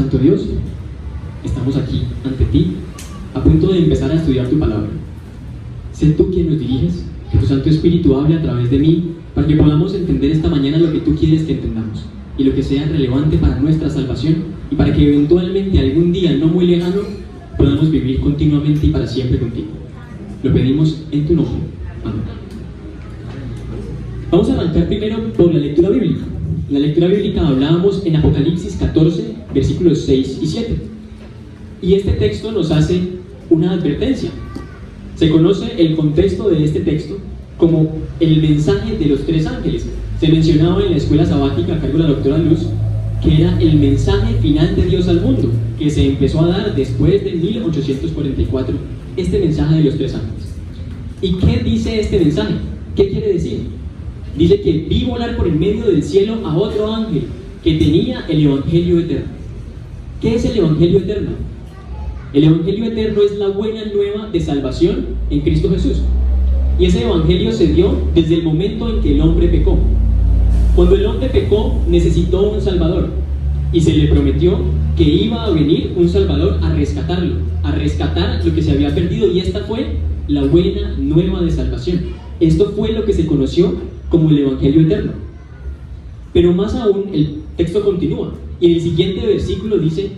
Santo Dios, estamos aquí ante ti, a punto de empezar a estudiar tu palabra. Sé tú quien nos diriges, que tu Santo Espíritu hable a través de mí, para que podamos entender esta mañana lo que tú quieres que entendamos, y lo que sea relevante para nuestra salvación, y para que eventualmente algún día no muy lejano podamos vivir continuamente y para siempre contigo. Lo pedimos en tu nombre. Amén. Vamos a arrancar primero por la lectura bíblica. En la lectura bíblica hablábamos en Apocalipsis 14, versículos 6 y 7. Y este texto nos hace una advertencia. Se conoce el contexto de este texto como el mensaje de los tres ángeles. Se mencionaba en la escuela sabática a cargo de la doctora Luz que era el mensaje final de Dios al mundo, que se empezó a dar después de 1844, este mensaje de los tres ángeles. ¿Y qué dice este mensaje? ¿Qué quiere decir? Dice que vi volar por el medio del cielo a otro ángel que tenía el Evangelio eterno. ¿Qué es el Evangelio eterno? El Evangelio eterno es la buena nueva de salvación en Cristo Jesús. Y ese Evangelio se dio desde el momento en que el hombre pecó. Cuando el hombre pecó, necesitó un Salvador. Y se le prometió que iba a venir un Salvador a rescatarlo, a rescatar lo que se había perdido. Y esta fue la buena nueva de salvación. Esto fue lo que se conoció como el Evangelio eterno. Pero más aún, el texto continúa. Y en el siguiente versículo dice: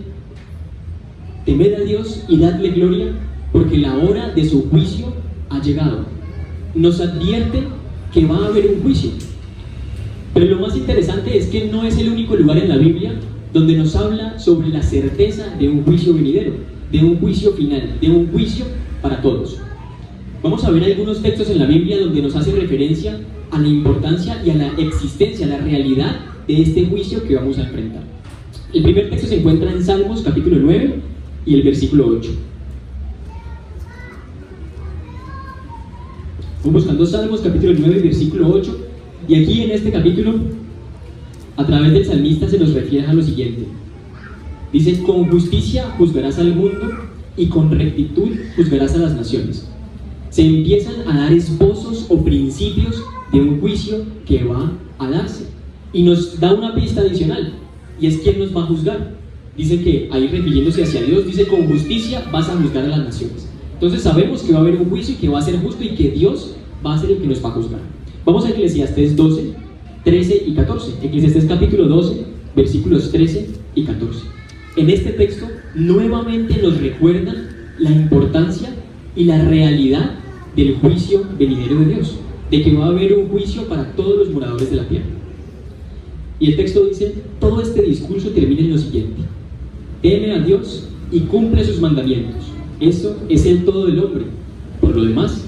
temed a Dios y dadle gloria, porque la hora de su juicio ha llegado. Nos advierte que va a haber un juicio. Pero lo más interesante es que no es el único lugar en la Biblia donde nos habla sobre la certeza de un juicio venidero, de un juicio final, de un juicio para todos. Vamos a ver algunos textos en la Biblia donde nos hace referencia a la importancia y a la existencia, a la realidad de este juicio que vamos a enfrentar. El primer texto se encuentra en Salmos capítulo 9 y el versículo 8. Vamos buscando Salmos capítulo 9 versículo 8, y aquí en este capítulo, a través del salmista se nos refiere a lo siguiente. Dice: con justicia juzgarás al mundo y con rectitud juzgarás a las naciones. Se empiezan a dar esbozos o principios de un juicio que va a darse, y nos da una pista adicional, y es quién nos va a juzgar. Dice que ahí, refiriéndose hacia Dios, dice: con justicia vas a juzgar a las naciones. Entonces sabemos que va a haber un juicio y que va a ser justo y que Dios va a ser el que nos va a juzgar. Vamos a Eclesiastés 12, 13 y 14. Eclesiastés capítulo 12, versículos 13 y 14. En este texto nuevamente nos recuerdan la importancia y la realidad del juicio venidero de Dios, de que va a haber un juicio para todos los moradores de la tierra. Y el texto dice: todo este discurso termina en lo siguiente: teme a Dios y cumple sus mandamientos. Eso es el todo del hombre. Por lo demás,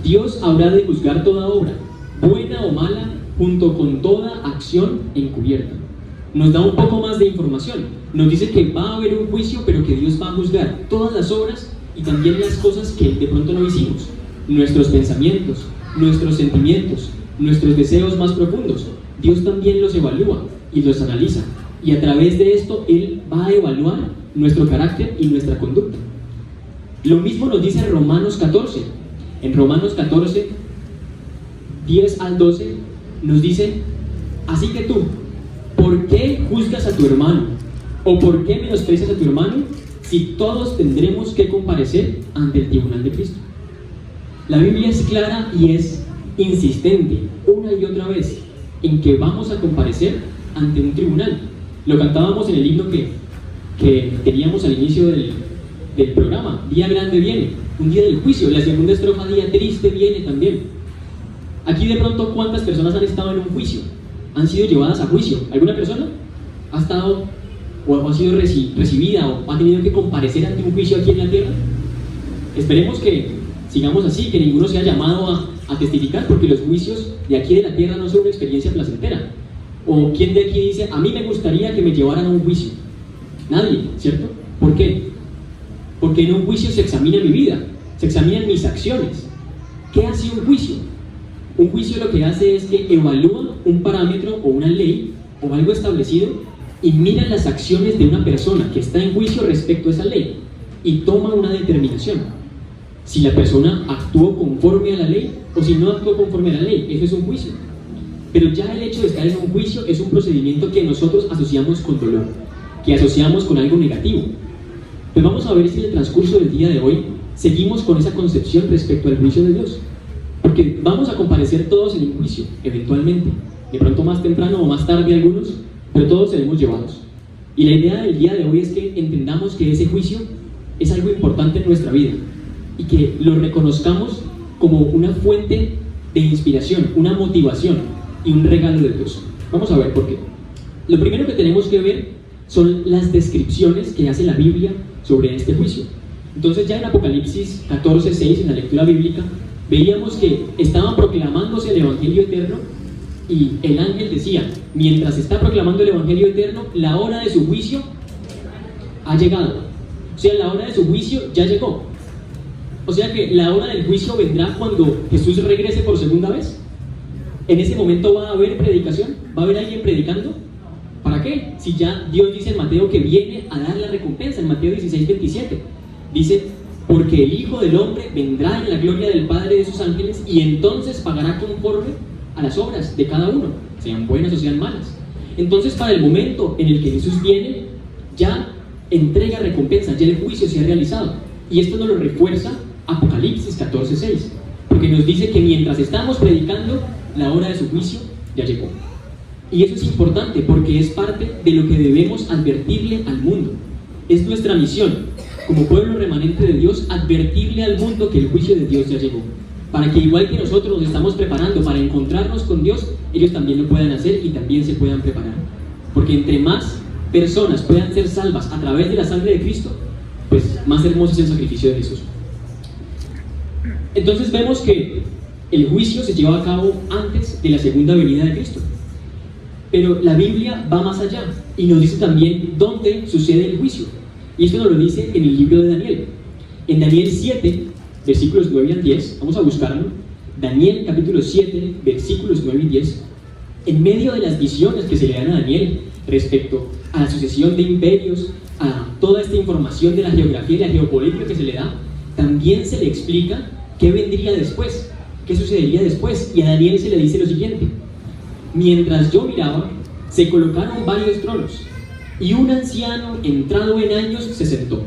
Dios habrá de juzgar toda obra, buena o mala, junto con toda acción encubierta. Nos da un poco más de información. Nos dice que va a haber un juicio, pero que Dios va a juzgar todas las obras y también las cosas que de pronto no hicimos. Nuestros pensamientos, nuestros sentimientos, nuestros deseos más profundos. Dios también los evalúa y los analiza. Y a través de esto Él va a evaluar nuestro carácter y nuestra conducta. Lo mismo nos dice Romanos 14. En Romanos 14, 10 al 12, nos dice: así que tú, ¿por qué juzgas a tu hermano? ¿O por qué menosprecias a tu hermano? Si todos tendremos que comparecer ante el tribunal de Cristo. La Biblia es clara y es insistente una y otra vez en que vamos a comparecer ante un tribunal. Lo cantábamos en el himno que teníamos al inicio del programa: día grande viene, un día del juicio. La segunda estrofa: día triste viene también. Aquí de pronto, ¿cuántas personas han estado en un juicio? ¿Han sido llevadas a juicio? ¿Alguna persona ha estado o ha sido recibida o ha tenido que comparecer ante un juicio aquí en la tierra? Esperemos que sigamos así, que ninguno sea llamado a testificar, porque los juicios de aquí de la tierra no son una experiencia placentera. ¿O quién de aquí dice: a mí me gustaría que me llevaran a un juicio? Nadie, ¿cierto? ¿Por qué? Porque en un juicio se examina mi vida, se examinan mis acciones. ¿Qué hace un juicio? Un juicio lo que hace es que evalúa un parámetro o una ley o algo establecido y mira las acciones de una persona que está en juicio respecto a esa ley y toma una determinación. Si la persona actuó conforme a la ley o si no actuó conforme a la ley, eso es un juicio. Pero ya el hecho de estar en un juicio es un procedimiento que nosotros asociamos con dolor. que asociamos con algo negativo. Pues vamos a ver si en el transcurso del día de hoy seguimos con esa concepción respecto al juicio de Dios. Porque vamos a comparecer todos en un juicio, eventualmente. De pronto más temprano o más tarde algunos, pero todos seremos llevados. Y la idea del día de hoy es que entendamos que ese juicio es algo importante en nuestra vida y que lo reconozcamos como una fuente de inspiración, una motivación y un regalo de Dios. Vamos a ver por qué. Lo primero que tenemos que ver son las descripciones que hace la Biblia sobre este juicio. Entonces ya en Apocalipsis 14:6, en la lectura bíblica, veíamos que estaban proclamándose el Evangelio eterno y el ángel decía, mientras está proclamando el Evangelio eterno, la hora de su juicio ha llegado. O sea, la hora de su juicio ya llegó. O sea que la hora del juicio vendrá cuando Jesús regrese por segunda vez. En ese momento va a haber predicación, va a haber alguien predicando. ¿Para qué? Si ya Dios dice en Mateo que viene a dar la recompensa, en Mateo 16:27. Dice, porque el Hijo del Hombre vendrá en la gloria del Padre de sus ángeles y entonces pagará conforme a las obras de cada uno, sean buenas o sean malas. Entonces, para el momento en el que Jesús viene, ya entrega recompensa, ya el juicio se ha realizado. Y esto nos lo refuerza Apocalipsis 14:6, porque nos dice que mientras estamos predicando, la hora de su juicio ya llegó. Y eso es importante porque es parte de lo que debemos advertirle al mundo. Es nuestra misión, como pueblo remanente de Dios, advertirle al mundo que el juicio de Dios ya llegó, para que igual que nosotros nos estamos preparando para encontrarnos con Dios, ellos también lo puedan hacer y también se puedan preparar. Porque entre más personas puedan ser salvas a través de la sangre de Cristo, pues más hermoso es el sacrificio de Jesús. Entonces vemos que el juicio se lleva a cabo antes de la segunda venida de Cristo. Pero la Biblia va más allá y nos dice también dónde sucede el juicio. Y esto nos lo dice en el libro de Daniel. En Daniel 7, versículos 9 al 10, vamos a buscarlo. Daniel capítulo 7, versículos 9 y 10. En medio de las visiones que se le dan a Daniel respecto a la sucesión de imperios, a toda esta información de la geografía y la geopolítica que se le da, también se le explica qué vendría después, qué sucedería después. Y a Daniel se le dice lo siguiente: mientras yo miraba, se colocaron varios tronos, y un anciano entrado en años se sentó.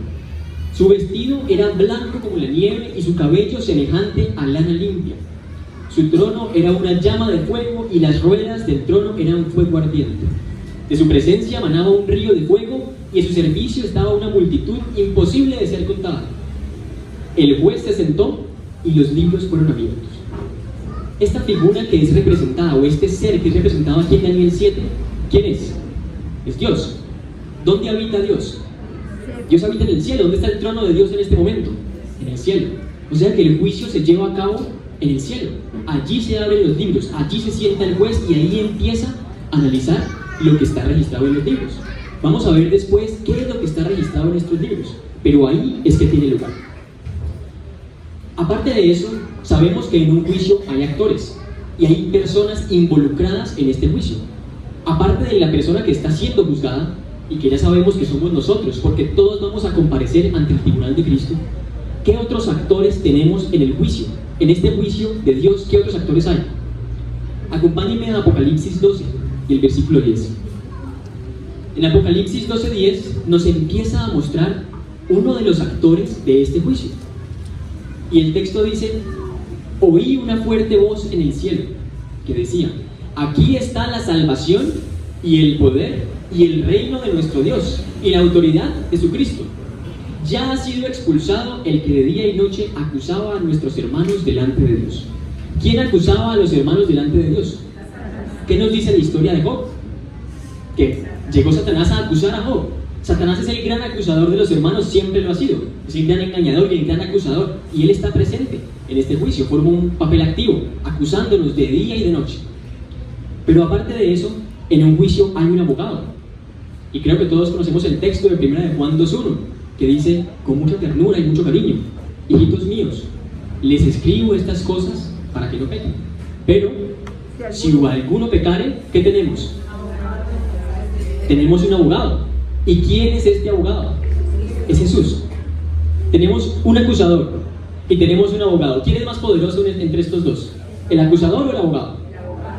Su vestido era blanco como la nieve y su cabello semejante a lana limpia. Su trono era una llama de fuego y las ruedas del trono eran fuego ardiente. De su presencia manaba un río de fuego y en su servicio estaba una multitud imposible de ser contada. El juez se sentó y los libros fueron abiertos. Esta figura que es representada, o este ser que es representado aquí en Daniel 7, ¿quién es? Es Dios. ¿Dónde habita Dios? Dios habita en el cielo. ¿Dónde está el trono de Dios en este momento? En el cielo. O sea que el juicio se lleva a cabo en el cielo. Allí se abren los libros, allí se sienta el juez y ahí empieza a analizar lo que está registrado en los libros. Vamos a ver después qué es lo que está registrado en estos libros, pero ahí es que tiene lugar. Aparte de eso, sabemos que en un juicio hay actores y hay personas involucradas en este juicio. Aparte de la persona que está siendo juzgada, y que ya sabemos que somos nosotros, porque todos vamos a comparecer ante el tribunal de Cristo, ¿qué otros actores tenemos en el juicio? En este juicio de Dios, ¿qué otros actores hay? Acompáñenme a Apocalipsis 12 y el versículo 10. En Apocalipsis 12:10 nos empieza a mostrar uno de los actores de este juicio. Y el texto dice: oí una fuerte voz en el cielo que decía: aquí está la salvación y el poder y el reino de nuestro Dios y la autoridad de su Cristo. Ya ha sido expulsado el que de día y noche acusaba a nuestros hermanos delante de Dios. ¿Quién acusaba a los hermanos delante de Dios? ¿Qué nos dice la historia de Job? Que llegó Satanás a acusar a Job. Satanás es el gran acusador de los hermanos, siempre lo ha sido. Es el gran engañador y el gran acusador. Y él está presente en este juicio, forma un papel activo, acusándonos de día y de noche. Pero aparte de eso, en un juicio hay un abogado. Y creo que todos conocemos el texto de 1 de Juan 2:1, que dice con mucha ternura y mucho cariño: hijitos míos, les escribo estas cosas para que no pequen. Pero si alguno pecare, ¿qué tenemos? Tenemos un abogado. ¿Y quién es este abogado? Es Jesús. Tenemos un acusador y tenemos un abogado. ¿Quién es más poderoso entre estos dos? ¿El acusador o el abogado?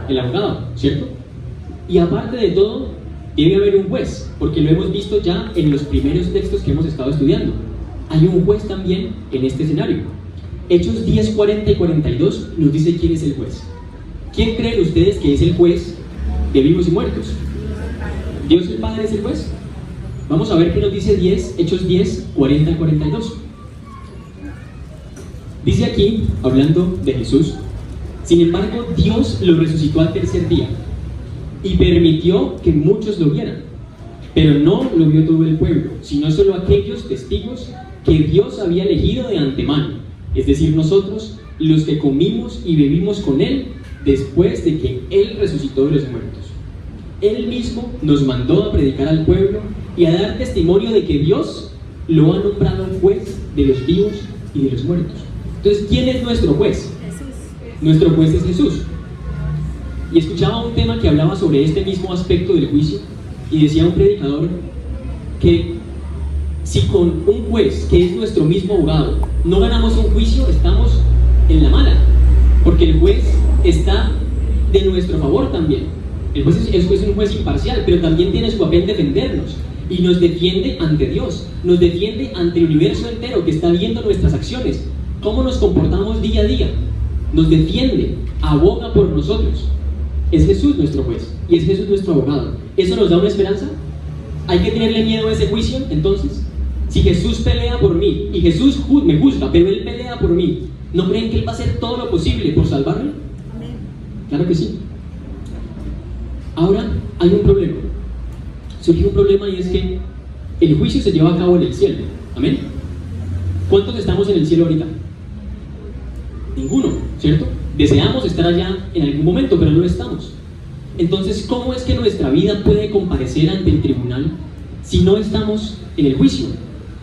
El abogado, ¿cierto? Y aparte de todo, debe haber un juez, porque lo hemos visto ya en los primeros textos que hemos estado estudiando. Hay un juez también en este escenario. Hechos 10, 40 y 42 nos dice quién es el juez. ¿Quién creen ustedes que es el juez de vivos y muertos? ¿Dios el Padre es el juez? Vamos a ver qué nos dice Hechos 10, 40 y 42. Dice aquí, hablando de Jesús: sin embargo, Dios lo resucitó al tercer día y permitió que muchos lo vieran. Pero no lo vio todo el pueblo, sino solo aquellos testigos que Dios había elegido de antemano, es decir, nosotros, los que comimos y bebimos con Él después de que Él resucitó de los muertos. Él mismo nos mandó a predicar al pueblo y a dar testimonio de que Dios lo ha nombrado juez de los vivos y de los muertos. Entonces, ¿quién es nuestro juez? Jesús. Nuestro juez es Jesús. Y escuchaba un tema que hablaba sobre este mismo aspecto del juicio, y decía un predicador que si con un juez que es nuestro mismo abogado no ganamos un juicio, estamos en la mala, porque el juez está de nuestro favor también. El juez es un juez imparcial, pero también tiene su papel defendernos, y nos defiende ante Dios, nos defiende ante el universo entero que está viendo nuestras acciones, cómo nos comportamos día a día. Nos defiende, aboga por nosotros. Es Jesús nuestro juez y es Jesús nuestro abogado. ¿Eso nos da una esperanza? ¿Hay que tenerle miedo a ese juicio entonces? Si Jesús pelea por mí y Jesús me juzga, pero Él pelea por mí, ¿no creen que Él va a hacer todo lo posible por salvarme? Amén. Claro que sí. Ahora hay un problema. Surgió un problema, y es que el juicio se lleva a cabo en el cielo. ¿Amén? ¿Cuántos estamos en el cielo ahorita? Ninguno, ¿cierto? Deseamos estar allá en algún momento, pero no estamos. Entonces, ¿cómo es que nuestra vida puede comparecer ante el tribunal si no estamos en el juicio?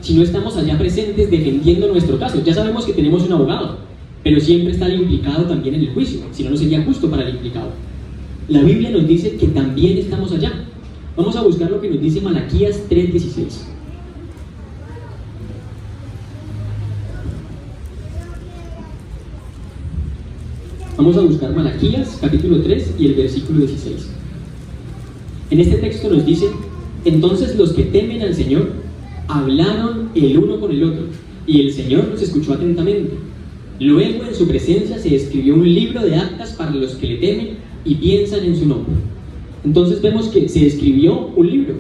Si no estamos allá presentes defendiendo nuestro caso. Ya sabemos que tenemos un abogado, pero siempre está el implicado también en el juicio, si no, no sería justo para el implicado. La Biblia nos dice que también estamos allá. Vamos a buscar lo que nos dice Malaquías 3:16. Vamos a buscar Malaquías capítulo 3 y el versículo 16. En este texto nos dice: entonces los que temen al Señor hablaron el uno con el otro, y el Señor los escuchó atentamente. Luego en su presencia se escribió un libro de actas para los que le temen y piensan en su nombre. Entonces vemos que se escribió un libro,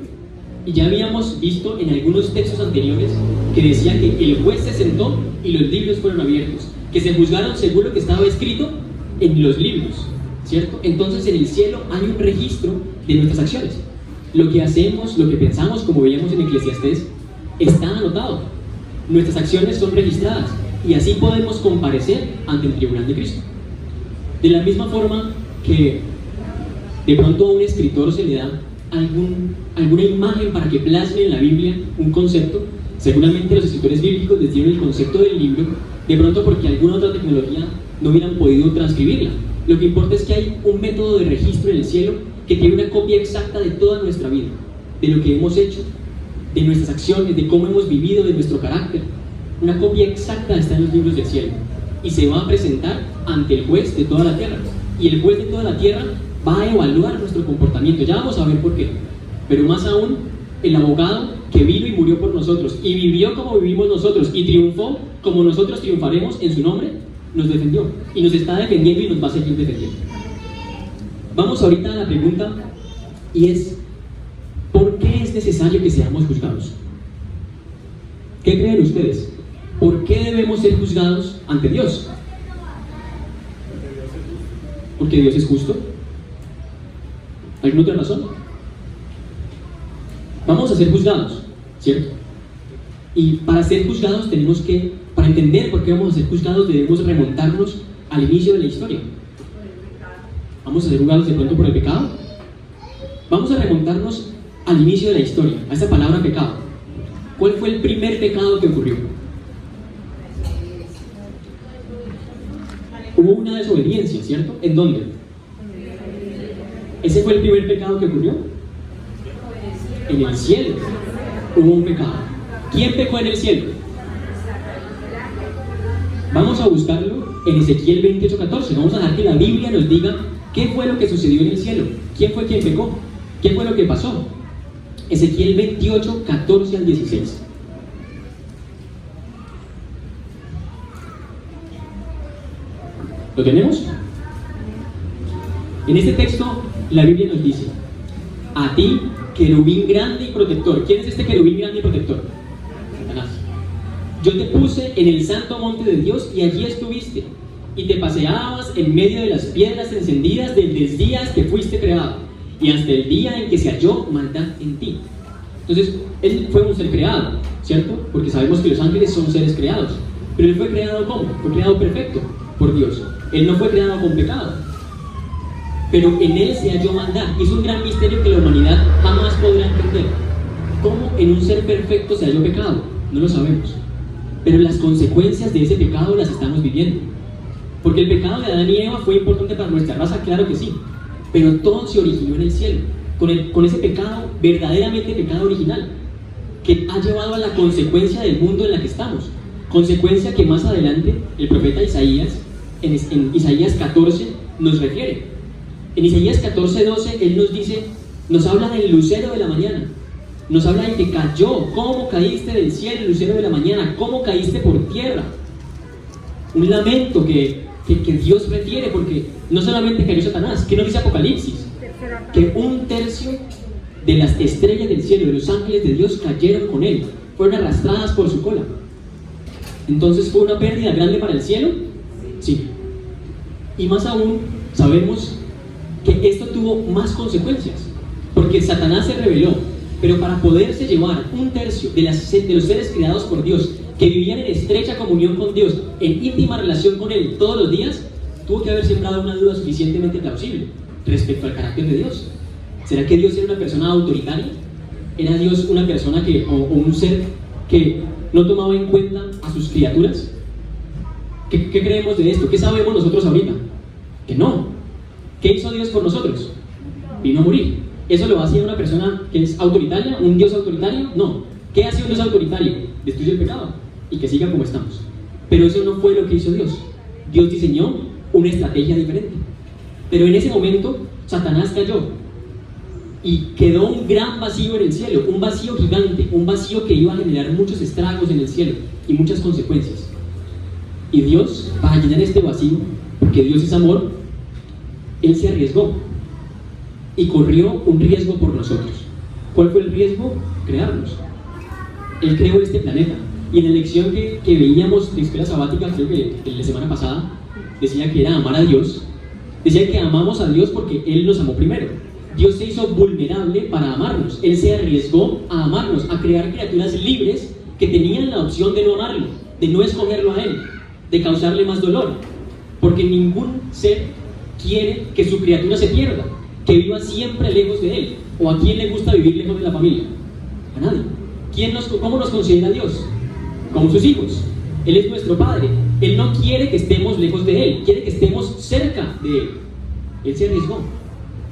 y ya habíamos visto en algunos textos anteriores que decía que el juez se sentó y los libros fueron abiertos, que se juzgaron según lo que estaba escrito en los libros, ¿cierto? Entonces en el cielo hay un registro de nuestras acciones. Lo que hacemos, lo que pensamos, como veíamos en Eclesiastés, está anotado. Nuestras acciones son registradas y así podemos comparecer ante el tribunal de Cristo. De la misma forma que de pronto a un escritor se le da alguna imagen para que plasme en la Biblia un concepto, seguramente los escritores bíblicos les dieron el concepto del libro, de pronto porque alguna otra tecnología no hubieran podido transcribirla. Lo que importa es que hay un método de registro en el cielo que tiene una copia exacta de toda nuestra vida, de lo que hemos hecho, de nuestras acciones, de cómo hemos vivido, de nuestro carácter. Una copia exacta está en los libros del cielo y se va a presentar ante el juez de toda la tierra, y el juez de toda la tierra va a evaluar nuestro comportamiento. Ya vamos a ver por qué, pero más aún, el abogado que vino y murió por nosotros y vivió como vivimos nosotros y triunfó como nosotros triunfaremos en su nombre, nos defendió y nos está defendiendo y nos va a seguir defendiendo. Vamos ahorita a la pregunta, y es: ¿por qué es necesario que seamos juzgados? ¿Qué creen ustedes? ¿Por qué debemos ser juzgados ante Dios? ¿Porque Dios es justo? ¿Alguna otra razón? Vamos a ser juzgados, ¿cierto? Y para ser juzgados para entender por qué vamos a ser juzgados, debemos remontarnos al inicio de la historia. ¿Vamos a ser juzgados de pronto por el pecado? Vamos a remontarnos al inicio de la historia, a esa palabra pecado. ¿Cuál fue el primer pecado que ocurrió? Hubo una desobediencia, ¿cierto? ¿En dónde? ¿Ese fue el primer pecado que ocurrió? En el cielo hubo un pecado. ¿Quién pecó en el cielo? Vamos a buscarlo en Ezequiel 28:14. Vamos a dejar que la Biblia nos diga qué fue lo que sucedió en el cielo. ¿Quién fue quien pecó? ¿Qué fue lo que pasó? Ezequiel 28, 14 al 16. ¿Lo tenemos? En este texto la Biblia nos dice: a ti, querubín grande y protector. ¿Quién es este querubín grande y protector? Satanás. Yo te puse en el santo monte de Dios y allí estuviste, y te paseabas en medio de las piedras encendidas desde días que fuiste creado, y hasta el día en que se halló maldad en ti. Entonces, él fue un ser creado, ¿cierto? Porque sabemos que los ángeles son seres creados. Pero él fue creado ¿cómo? Fue creado perfecto por Dios. Él no fue creado con pecado. Pero en él se halló maldad. Y es un gran misterio que la humanidad jamás podrá entender. ¿Cómo en un ser perfecto se halló pecado? No lo sabemos. Pero las consecuencias de ese pecado las estamos viviendo. Porque el pecado de Adán y Eva fue importante para nuestra raza, claro que sí. Pero todo se originó en el cielo, con ese pecado, verdaderamente pecado original, que ha llevado a la consecuencia del mundo en la que estamos. Consecuencia que más adelante el profeta Isaías, en Isaías 14, nos refiere. En Isaías 14, 12, él nos dice, nos habla del lucero de la mañana. Nos habla de que cayó, cómo caíste del cielo, el lucero de la mañana, cómo caíste por tierra. Un lamento que Dios refiere, porque no solamente cayó Satanás, ¿qué nos dice Apocalipsis? Que 1/3 de las estrellas del cielo, de los ángeles de Dios, cayeron con él, fueron arrastradas por su cola. Entonces, ¿fue una pérdida grande para el cielo? Sí. Y más aún, sabemos que esto tuvo más consecuencias, porque Satanás se rebeló, pero para poderse llevar 1/3 de los seres creados por Dios, que vivían en estrecha comunión con Dios, en íntima relación con Él todos los días, tuvo que haber sembrado una duda suficientemente plausible respecto al carácter de Dios. ¿Será que Dios era una persona autoritaria? ¿Era Dios una persona o un ser que no tomaba en cuenta a sus criaturas? ¿Qué creemos de esto? ¿Qué sabemos nosotros ahorita? Que no. ¿Qué hizo Dios por nosotros? Vino a morir. ¿Eso lo hace una persona que es autoritaria? ¿Un Dios autoritario? No. ¿Qué hace un Dios autoritario? Destruye el pecado y que siga como estamos. Pero eso no fue lo que hizo Dios. Dios diseñó una estrategia diferente. Pero en ese momento Satanás cayó y quedó un gran vacío en el cielo, un vacío gigante, un vacío que iba a generar muchos estragos en el cielo y muchas consecuencias. Y Dios, para llenar este vacío, porque Dios es amor, Él se arriesgó y corrió un riesgo por nosotros. ¿Cuál fue el riesgo? Crearnos. Él creó este planeta. Y en la lección que veíamos de escuela sabática, creo que la semana pasada, decía que era amar a Dios. Decía que amamos a Dios porque Él nos amó primero. Dios se hizo vulnerable para amarnos. Él se arriesgó a amarnos, a crear criaturas libres que tenían la opción de no amarlo, de no escogerlo a Él, de causarle más dolor. Porque ningún ser quiere que su criatura se pierda, que viva siempre lejos de Él. ¿O a quién le gusta vivir lejos de la familia? A nadie. ¿Cómo nos considera Dios? Como sus hijos. Él es nuestro Padre. Él no quiere que estemos lejos de Él, quiere que estemos cerca de Él. Él se arriesgó,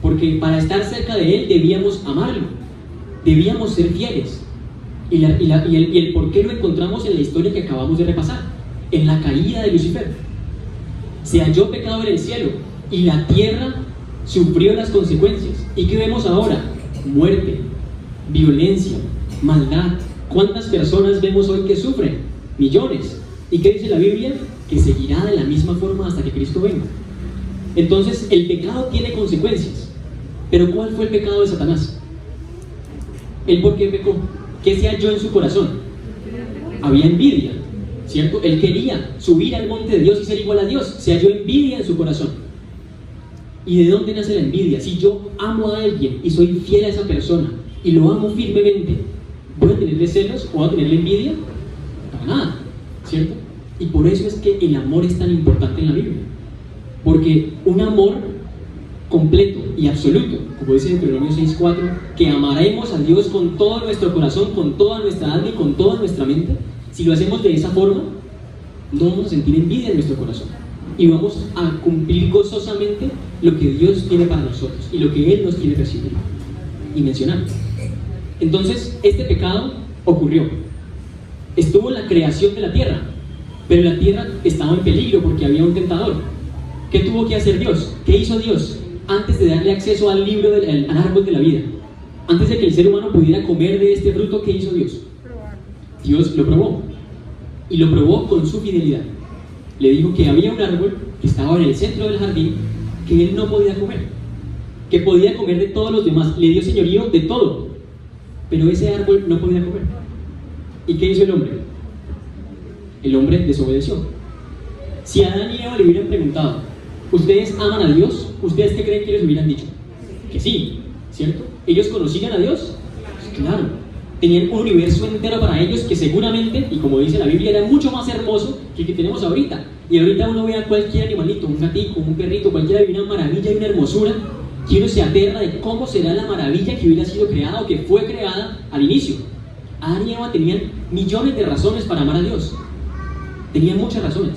porque para estar cerca de Él debíamos amarlo, debíamos ser fieles. Y el por qué lo encontramos en la historia que acabamos de repasar, en la caída de Lucifer. Se halló pecado en el cielo y la tierra sufrió las consecuencias. ¿Y qué vemos ahora? Muerte, violencia, maldad. ¿Cuántas personas vemos hoy que sufren? Millones. ¿Y qué dice la Biblia? Que seguirá de la misma forma hasta que Cristo venga. Entonces, el pecado tiene consecuencias. Pero ¿cuál fue el pecado de Satanás? ¿Él por qué pecó? ¿Qué se halló en su corazón? Había envidia, ¿cierto? Él quería subir al monte de Dios y ser igual a Dios. Se halló envidia en su corazón. ¿Y de dónde nace la envidia? Si yo amo a alguien y soy fiel a esa persona y lo amo firmemente, ¿voy a tenerle celos o voy a tenerle envidia? Para nada, ¿cierto? Y por eso es que el amor es tan importante en la Biblia. Porque un amor completo y absoluto, como dice Deuteronomio 6:4, que amaremos a Dios con todo nuestro corazón, con toda nuestra alma y con toda nuestra mente. Si lo hacemos de esa forma, no vamos a sentir envidia en nuestro corazón y vamos a cumplir gozosamente lo que Dios tiene para nosotros y lo que Él nos quiere recibir y mencionar. Entonces, este pecado ocurrió. Estuvo en la creación de la tierra, pero la tierra estaba en peligro porque había un tentador. ¿Qué tuvo que hacer Dios? ¿Qué hizo Dios antes de darle acceso al libro al árbol de la vida? Antes de que el ser humano pudiera comer de este fruto, ¿qué hizo Dios? Dios lo probó. Y lo probó con su fidelidad. Le dijo que había un árbol que estaba en el centro del jardín que él no podía comer, que podía comer de todos los demás. Le dio señorío de todo, pero ese árbol no podía comer. ¿Y qué hizo el hombre? El hombre desobedeció. Si Adán y Eva le hubieran preguntado, ¿ustedes aman a Dios? ¿Ustedes qué creen que les hubieran dicho? Que sí, ¿cierto? ¿Ellos conocían a Dios? Pues claro. Tenían un universo entero para ellos que seguramente, y como dice la Biblia, era mucho más hermoso que el que tenemos ahorita. Y ahorita uno ve a cualquier animalito, un gatito, un perrito, cualquiera, ve una maravilla y una hermosura, que uno se aterra de cómo será la maravilla que hubiera sido creada o que fue creada al inicio. Adán y Eva tenían millones de razones para amar a Dios. Tenían muchas razones.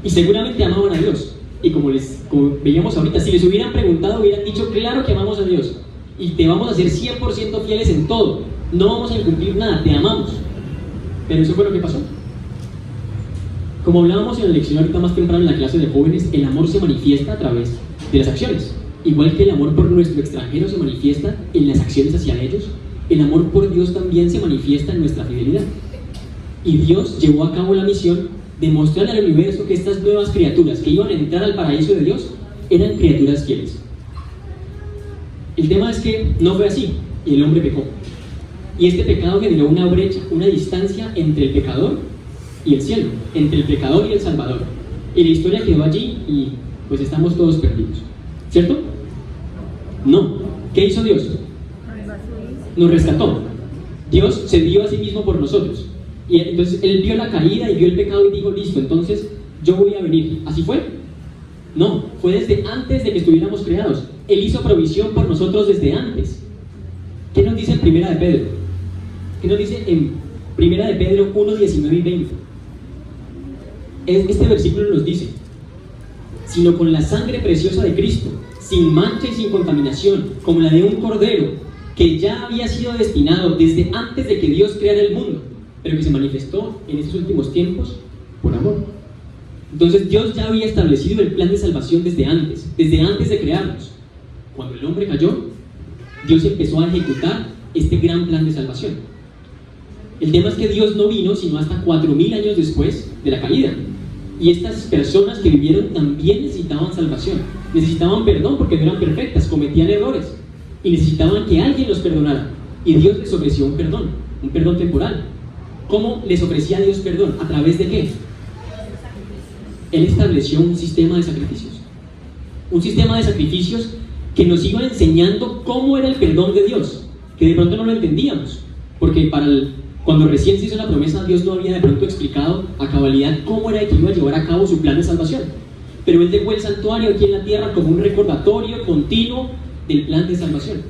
Y seguramente amaban a Dios. Y como veíamos ahorita, si les hubieran preguntado, hubieran dicho, claro que amamos a Dios. Y te vamos a ser 100% fieles en todo. No vamos a incumplir nada, te amamos. Pero eso fue lo que pasó. Como hablábamos en la lección ahorita más temprano en la clase de jóvenes, el amor se manifiesta a través de las acciones. Igual que el amor por nuestro extranjero se manifiesta en las acciones hacia ellos, el amor por Dios también se manifiesta en nuestra fidelidad. Y Dios llevó a cabo la misión de mostrarle al universo que estas nuevas criaturas que iban a entrar al paraíso de Dios eran criaturas fieles. El tema es que no fue así, y el hombre pecó. Y este pecado generó una brecha, una distancia entre el pecador y el cielo, entre el pecador y el Salvador. Y la historia quedó allí y pues estamos todos perdidos. ¿Cierto? No. ¿Qué hizo Dios? Nos rescató. Dios se dio a sí mismo por nosotros. Y entonces Él vio la caída y vio el pecado y dijo, listo, entonces yo voy a venir. ¿Así fue? No, fue desde antes de que estuviéramos creados. Él hizo provisión por nosotros desde antes. ¿Qué nos dice en Primera de Pedro? ¿Qué nos dice en Primera de Pedro 1, 19 y 20? Este versículo nos dice, sino con la sangre preciosa de Cristo, sin mancha y sin contaminación, como la de un cordero, que ya había sido destinado desde antes de que Dios creara el mundo, pero que se manifestó en estos últimos tiempos por amor. Entonces Dios ya había establecido el plan de salvación desde antes de crearnos. Cuando el hombre cayó, Dios empezó a ejecutar este gran plan de salvación. El tema es que Dios no vino sino hasta 4000 años después de la caída. Y estas personas que vivieron también necesitaban salvación, necesitaban perdón porque no eran perfectas, cometían errores y necesitaban que alguien los perdonara. Y Dios les ofreció un perdón temporal. ¿Cómo les ofrecía Dios perdón? ¿A través de qué? Él estableció un sistema de sacrificios. Un sistema de sacrificios que nos iba enseñando cómo era el perdón de Dios, que de pronto no lo entendíamos, porque cuando recién se hizo la promesa, Dios no había de pronto explicado a cabalidad cómo era que iba a llevar a cabo su plan de salvación. Pero Él dejó el santuario aquí en la tierra como un recordatorio continuo del plan de salvación.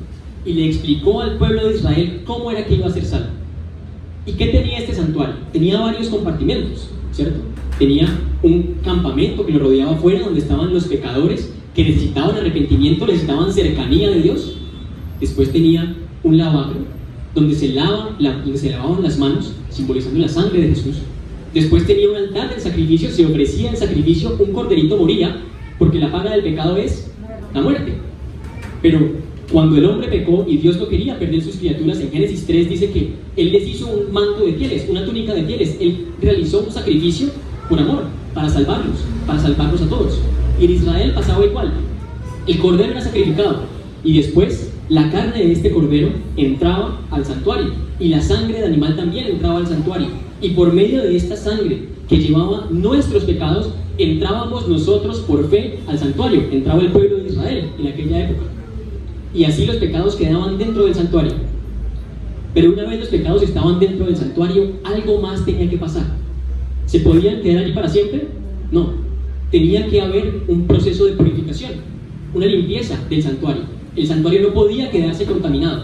Y le explicó al pueblo de Israel cómo era que iba a ser salvo. ¿Y qué tenía este santuario? Tenía varios compartimentos, ¿cierto? Tenía un campamento que lo rodeaba afuera, donde estaban los pecadores que necesitaban arrepentimiento, necesitaban cercanía de Dios. Después tenía un lavabro donde se lavaban las manos, simbolizando la sangre de Jesús. Después tenía un altar del sacrificio, se ofrecía en sacrificio, un corderito moría, porque la paga del pecado es la muerte. Pero cuando el hombre pecó y Dios no quería perder sus criaturas, en Génesis 3 dice que Él les hizo un manto de pieles, una túnica de pieles. Él realizó un sacrificio por amor, para salvarnos a todos. Y en Israel pasaba igual. El cordero era sacrificado y después la carne de este cordero entraba al santuario y la sangre del animal también entraba al santuario. Y por medio de esta sangre que llevaba nuestros pecados, entrábamos nosotros por fe al santuario. Entraba el pueblo de Israel en aquella época. Y así los pecados quedaban dentro del santuario. Pero una vez los pecados estaban dentro del santuario, algo más tenía que pasar. ¿Se podían quedar allí para siempre? No. Tenía que haber un proceso de purificación, una limpieza del santuario. El santuario no podía quedarse contaminado.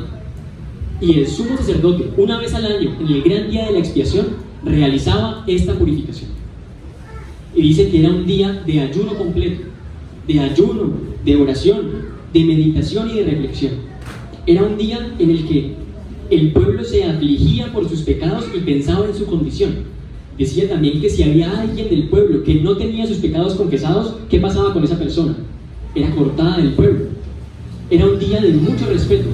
Y el sumo sacerdote, una vez al año, en el gran día de la expiación, realizaba esta purificación. Y dice que era un día de ayuno completo, de oración, de meditación y de reflexión. Era un día en el que el pueblo se afligía por sus pecados y pensaba en su condición. Decía también que si había alguien del pueblo que no tenía sus pecados confesados, ¿qué pasaba con esa persona? Era cortada del pueblo. Era un día de mucho respeto.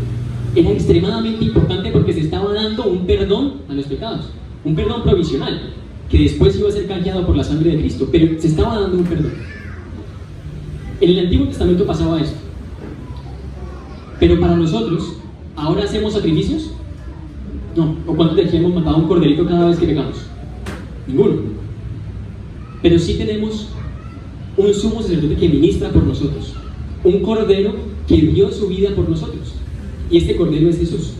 era extremadamente importante porque se estaba dando un perdón a los pecados, un perdón provisional, que después iba a ser canjeado por la sangre de Cristo, pero se estaba dando un perdón. En el Antiguo Testamento pasaba esto. Pero para nosotros, ¿ahora hacemos sacrificios? No. ¿O cuántos de aquí hemos matado un corderito cada vez que pecamos? Ninguno. Pero sí tenemos un sumo sacerdote que ministra por nosotros, un cordero que dio su vida por nosotros, y este cordero es Jesús.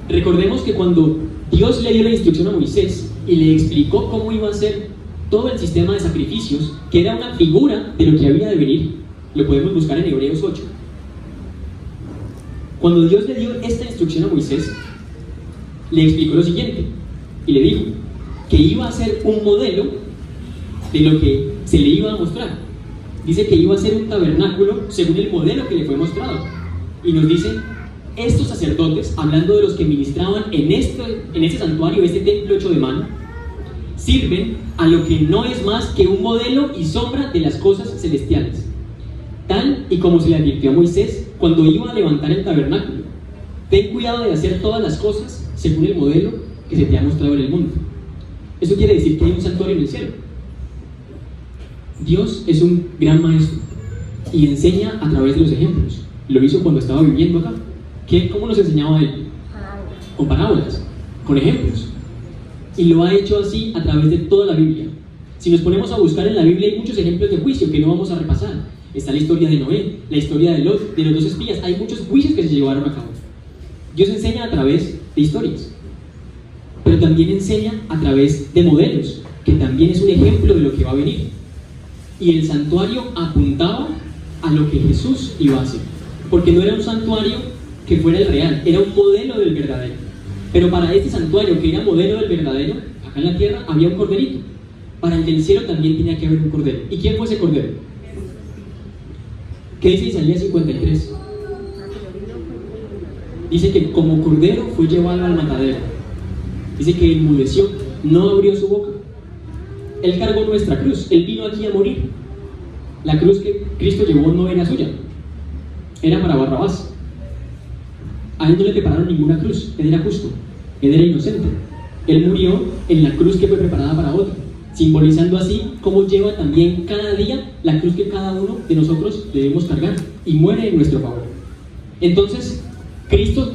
Recordemos que cuando Dios le dio la instrucción a Moisés y le explicó cómo iba a ser todo el sistema de sacrificios, que era una figura de lo que había de venir, lo podemos buscar en Hebreos 8. Cuando Dios le dio esta instrucción a Moisés, le explicó lo siguiente, y le dijo que iba a ser un modelo de lo que se le iba a mostrar. Dice que iba a ser un tabernáculo según el modelo que le fue mostrado, y nos dice: estos sacerdotes, hablando de los que ministraban en este santuario, este templo hecho de mano, sirven a lo que no es más que un modelo y sombra de las cosas celestiales, tal y como se le advirtió a Moisés cuando iba a levantar el tabernáculo: ten cuidado de hacer todas las cosas según el modelo que se te ha mostrado en el mundo. Eso quiere decir que hay un santuario en el cielo. Dios es un gran maestro y enseña a través de los ejemplos. Lo hizo cuando estaba viviendo acá. ¿Cómo nos enseñaba él? Con parábolas, con ejemplos. Y lo ha hecho así a través de toda la Biblia. Si nos ponemos a buscar en la Biblia, hay muchos ejemplos de juicio que no vamos a repasar. Está la historia de Noé, la historia de Lot, de los 2 espías. Hay muchos juicios que se llevaron a cabo. Dios enseña a través de historias, pero también enseña a través de modelos, que también es un ejemplo de lo que va a venir. Y el santuario apuntaba a lo que Jesús iba a hacer, porque no era un santuario que fuera el real, era un modelo del verdadero. Pero para este santuario, que era modelo del verdadero, acá en la tierra había un corderito. Para el del cielo también tenía que haber un cordero. ¿Y quién fue ese cordero? ¿Qué dice Isaías 53? Dice que como cordero fue llevado al matadero. Dice que enmudeció, no abrió su boca. Él cargó nuestra cruz, Él vino aquí a morir. La cruz que Cristo llevó no era suya, era para Barrabás. A él no le prepararon ninguna cruz, él era justo, él era inocente. Él murió en la cruz que fue preparada para otro, simbolizando así cómo lleva también cada día la cruz que cada uno de nosotros debemos cargar, y muere en nuestro favor. Entonces, Cristo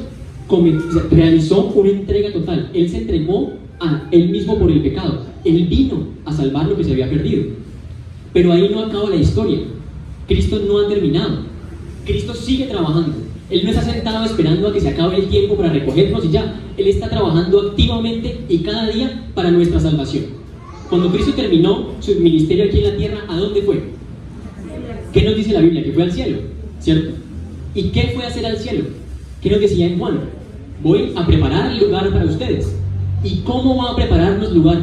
realizó una entrega total. Él se entregó a Él mismo por el pecado. Él vino a salvar lo que se había perdido. Pero ahí no acaba la historia. Cristo no ha terminado. Cristo sigue trabajando. Él no está sentado esperando a que se acabe el tiempo para recogernos y ya. Él está trabajando activamente y cada día para nuestra salvación. Cuando Cristo terminó su ministerio aquí en la tierra, ¿a dónde fue? ¿Qué nos dice la Biblia? Que fue al cielo, ¿cierto? ¿Y qué fue a hacer al cielo? ¿Qué nos decía en Juan? Voy a preparar el lugar para ustedes. ¿Y cómo va a prepararnos lugar?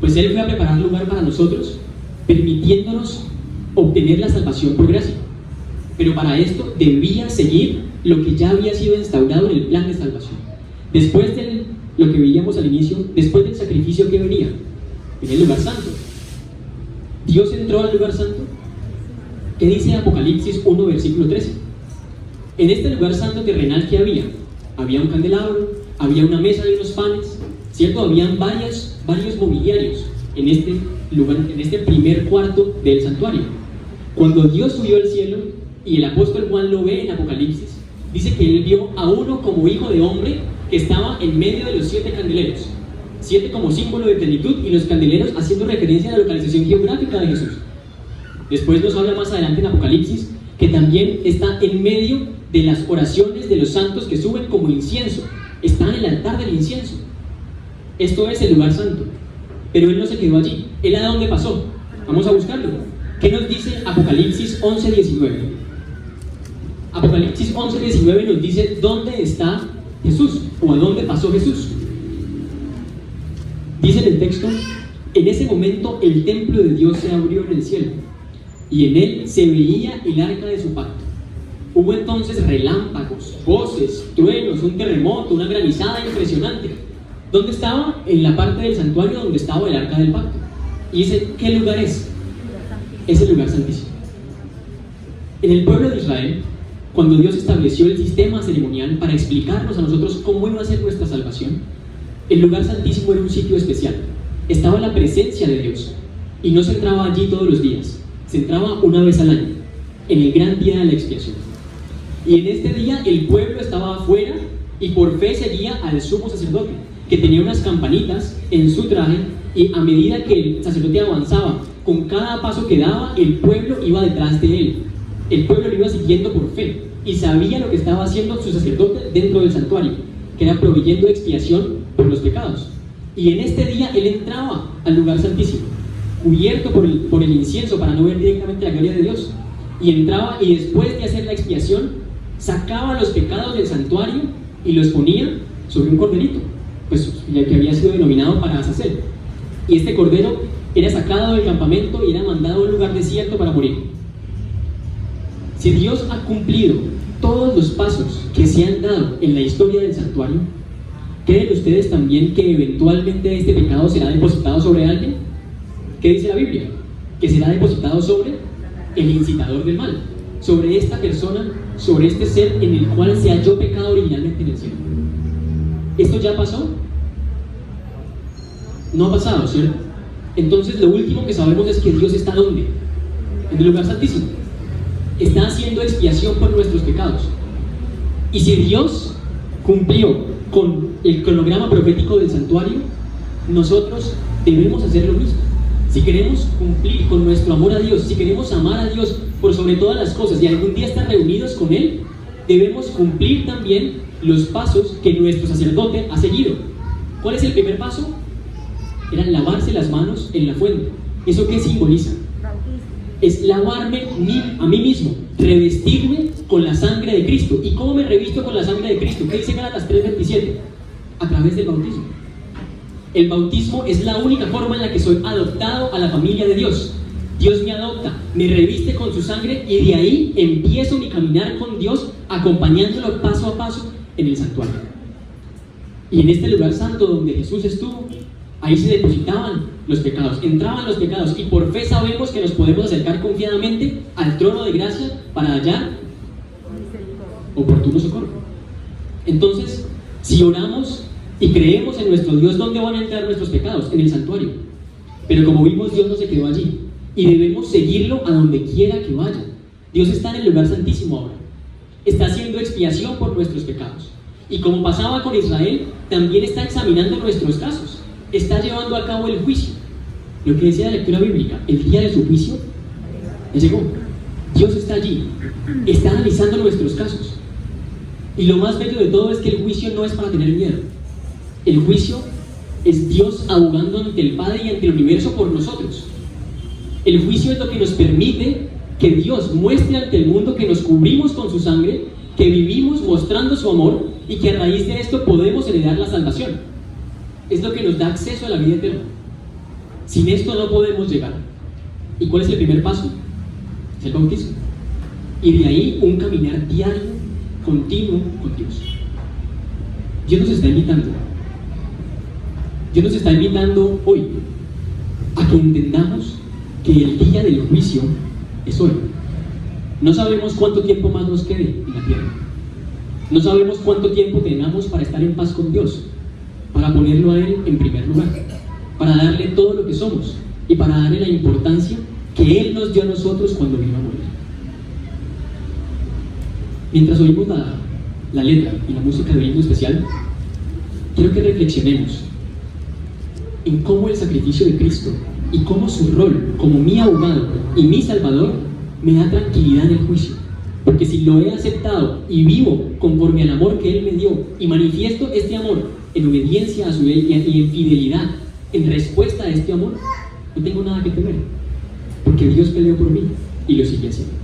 Pues Él fue a preparar lugar para nosotros, permitiéndonos obtener la salvación por gracia. Pero para esto debía seguir lo que ya había sido instaurado en el plan de salvación. Después de lo que veíamos al inicio, después del sacrificio que venía, en el lugar santo. Dios entró al lugar santo. ¿Qué dice Apocalipsis 1, versículo 13? En este lugar santo terrenal que había un candelabro, había una mesa de unos panes, ¿cierto? Habían varios mobiliarios en este lugar, en este primer cuarto del santuario. Cuando Dios subió al cielo, y el apóstol Juan lo ve en Apocalipsis, dice que él vio a uno como hijo de hombre que estaba en medio de los 7 candeleros. 7 como símbolo de plenitud, y los candeleros haciendo referencia a la localización geográfica de Jesús. Después nos habla más adelante en Apocalipsis que también está en medio de las oraciones de los santos que suben como incienso. Está en el altar del incienso. Esto es el lugar santo. Pero Él no se quedó allí. ¿Él a dónde pasó? Vamos a buscarlo. ¿Qué nos dice Apocalipsis 11:19? Apocalipsis 11:19 nos dice dónde está Jesús, o a dónde pasó Jesús. Dice en el texto: en ese momento el templo de Dios se abrió en el cielo, y en él se veía el arca de su pacto. Hubo entonces relámpagos, voces, truenos, un terremoto, una granizada impresionante. ¿Dónde estaba? En la parte del santuario donde estaba el arca del pacto. Y dice, ¿qué lugar es? Es el lugar santísimo. En el pueblo de Israel, cuando Dios estableció el sistema ceremonial para explicarnos a nosotros cómo iba a ser nuestra salvación, el lugar santísimo era un sitio especial. Estaba la presencia de Dios y no se entraba allí todos los días, se entraba una vez al año, en el gran día de la expiación. Y en este día el pueblo estaba afuera y por fe seguía al sumo sacerdote, que tenía unas campanitas en su traje, y a medida que el sacerdote avanzaba, con cada paso que daba, el pueblo iba detrás de él. El pueblo lo iba siguiendo por fe y sabía lo que estaba haciendo su sacerdote dentro del santuario, que era proveyendo expiación por los pecados. Y en este día él entraba al lugar santísimo, cubierto por el incienso para no ver directamente la gloria de Dios. Y entraba, y después de hacer la expiación, sacaba los pecados del santuario y los ponía sobre un corderito, pues el que había sido denominado para Azazel. Y este cordero era sacado del campamento y era mandado a un lugar desierto para morir. Si Dios ha cumplido todos los pasos que se han dado en la historia del santuario, ¿creen ustedes también que eventualmente este pecado será depositado sobre alguien? ¿Qué dice la Biblia? Que será depositado sobre el incitador del mal, sobre esta persona, sobre este ser en el cual se halló pecado originalmente en el cielo. ¿Esto ya pasó? No ha pasado, ¿cierto? Entonces lo último que sabemos es que Dios está ¿dónde? En el lugar santísimo. Está haciendo expiación por nuestros pecados. Y si Dios cumplió con el cronograma profético del santuario, nosotros debemos hacer lo mismo. Si queremos cumplir con nuestro amor a Dios, si queremos amar a Dios por sobre todas las cosas y algún día estar reunidos con Él, debemos cumplir también los pasos que nuestro sacerdote ha seguido. ¿Cuál es el primer paso? Era lavarse las manos en la fuente. ¿Eso qué simboliza? Es lavarme a mí mismo, revestirme con la sangre de Cristo. ¿Y cómo me revisto con la sangre de Cristo? ¿Qué dice Gálatas 3:27? A través del bautismo. El bautismo es la única forma en la que soy adoptado a la familia de Dios. Dios me adopta, me reviste con su sangre y de ahí empiezo mi caminar con Dios, acompañándolo paso a paso en el santuario. Y en este lugar santo donde Jesús estuvo, ahí se depositaban los pecados, entraban los pecados, y por fe sabemos que nos podemos acercar confiadamente al trono de gracia para hallar oportuno socorro. Entonces, si oramos y creemos en nuestro Dios, ¿dónde van a entrar nuestros pecados? En el santuario. Pero como vimos, Dios no se quedó allí y debemos seguirlo a donde quiera que vaya. Dios está en el lugar santísimo ahora, está haciendo expiación por nuestros pecados, y como pasaba con Israel, también está examinando nuestros casos, está llevando a cabo el juicio. Lo que decía la lectura bíblica, el día de su juicio ya llegó. Dios está allí, está analizando nuestros casos, y lo más bello de todo es que el juicio no es para tener miedo. El juicio es Dios abogando ante el Padre y ante el universo por nosotros. El juicio es lo que nos permite que Dios muestre ante el mundo que nos cubrimos con su sangre, que vivimos mostrando su amor y que a raíz de esto podemos heredar la salvación. Es lo que nos da acceso a la vida eterna. Sin esto no podemos llegar. ¿Y cuál es el primer paso? Es el bautismo. Y de ahí un caminar diario, continuo con Dios. Dios nos está invitando. Dios nos está invitando hoy a que entendamos que el día del juicio es hoy. No sabemos cuánto tiempo más nos quede en la tierra. No sabemos cuánto tiempo tengamos para estar en paz con Dios, para ponerlo a Él en primer lugar, para darle todo lo que somos y para darle la importancia que Él nos dio a nosotros cuando vino a morir. Mientras oímos la letra y la música de himno especial, quiero que reflexionemos en cómo el sacrificio de Cristo y cómo su rol como mi abogado y mi salvador me da tranquilidad en el juicio. Porque si lo he aceptado y vivo conforme al amor que Él me dio y manifiesto este amor en obediencia a su ley y en fidelidad en respuesta a este amor, no tengo nada que temer, porque Dios peleó por mí y lo sigue haciendo.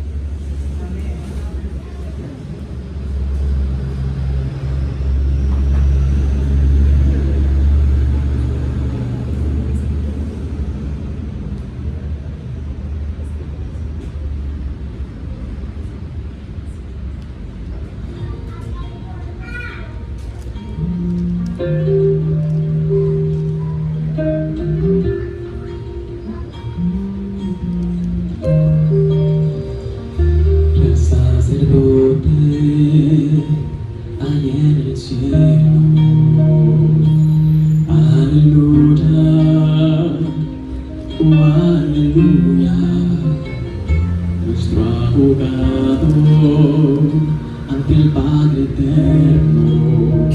ante el Padre eterno,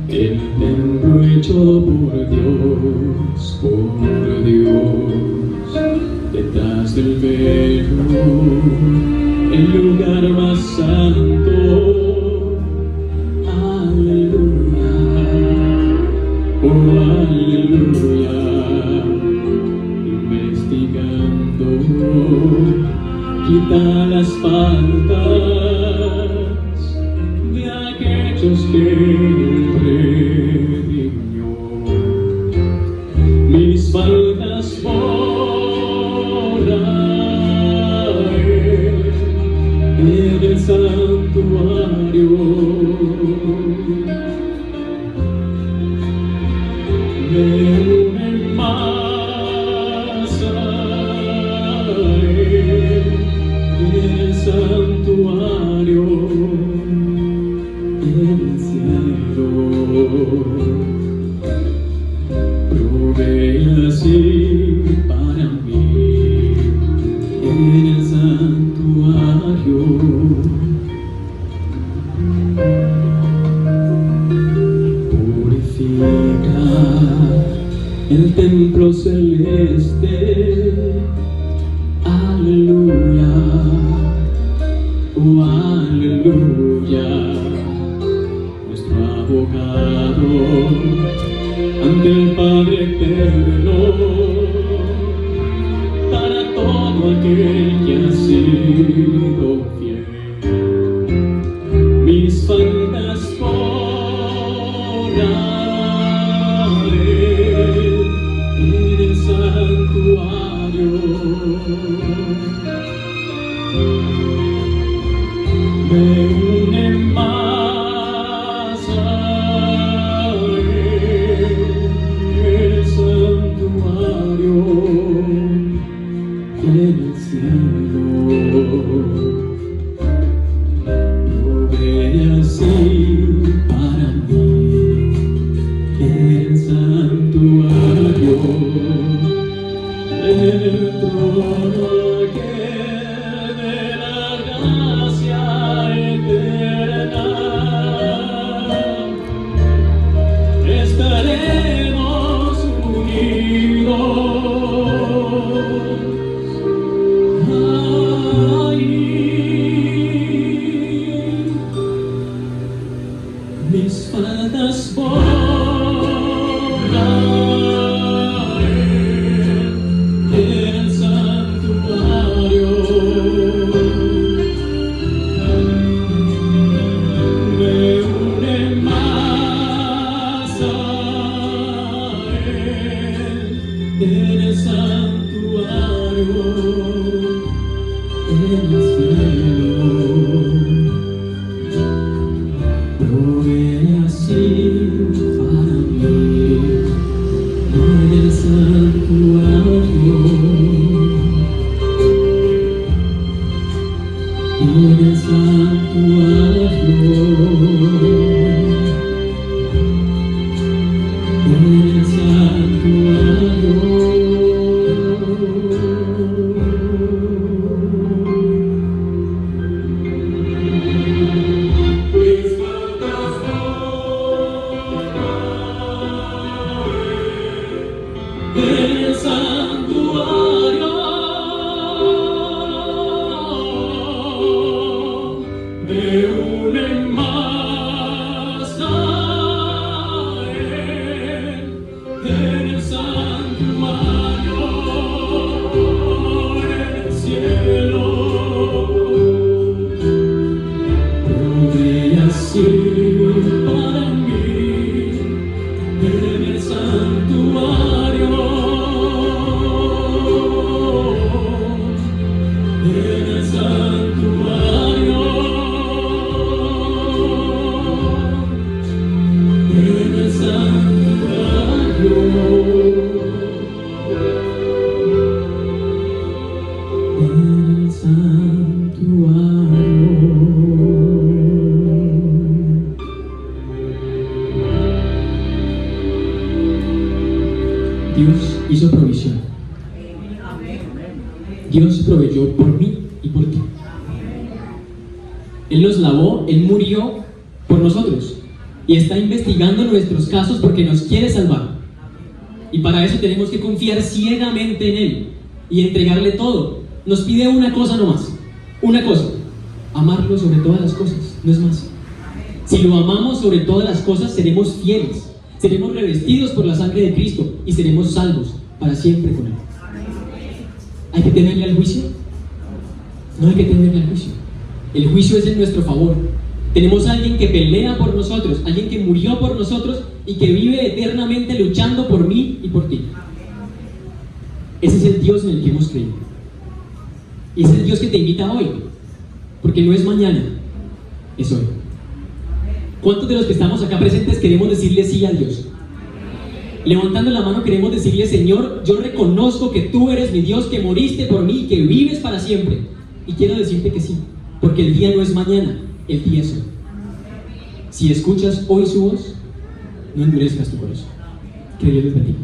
el templo hecho por Dios, detrás del velo, el lugar más santo. Aleluya, oh aleluya, investigando, quita las faltas de aquellos que redimió. Mis faltas borra en el santuario. Me unen más a él en el santuario, en el cielo. Provee así para mí en el santuario. El templo celeste, aleluya, oh aleluya, nuestro abogado ante el Padre eterno, para todo aquel que ha sido fiel. Mis faltas me une más a él, el santuario, en el cielo. Provee así para mí el santuario, el trono aquel de la gracia eterna. Estaremos unidos ahí. Mis faltas en el santuario, en el cielo. Provee así para mí en el santuario, en el santuario. El santuario me une más a él, en el santuario, en el cielo. Provee así para mí en el santuario. Dios hizo provisión. Dios proveyó por mí y por ti. Él nos lavó, Él murió por nosotros y está investigando nuestros casos porque nos quiere salvar. Y para eso tenemos que confiar ciegamente en Él y entregarle todo. Nos pide una cosa nomás, una cosa: amarlo sobre todas las cosas, no es más. Si lo amamos sobre todas las cosas, seremos fieles, seremos revestidos por la sangre de Cristo y seremos salvos para siempre con Él. ¿Hay que temerle al juicio? No hay que temerle al juicio. El juicio es en nuestro favor. Tenemos a alguien que pelea por nosotros, alguien que murió por nosotros y que vive eternamente luchando por mí y por ti. Ese es el Dios en el que hemos creído. Y es el Dios que te invita hoy, porque no es mañana, es hoy. ¿Cuántos de los que estamos acá presentes queremos decirle sí a Dios? Levantando la mano queremos decirle: Señor, yo reconozco que tú eres mi Dios, que moriste por mí y que vives para siempre. Y quiero decirte que sí, porque el día no es mañana, el día es hoy. Si escuchas hoy su voz, no endurezcas tu corazón. Que Dios les bendiga.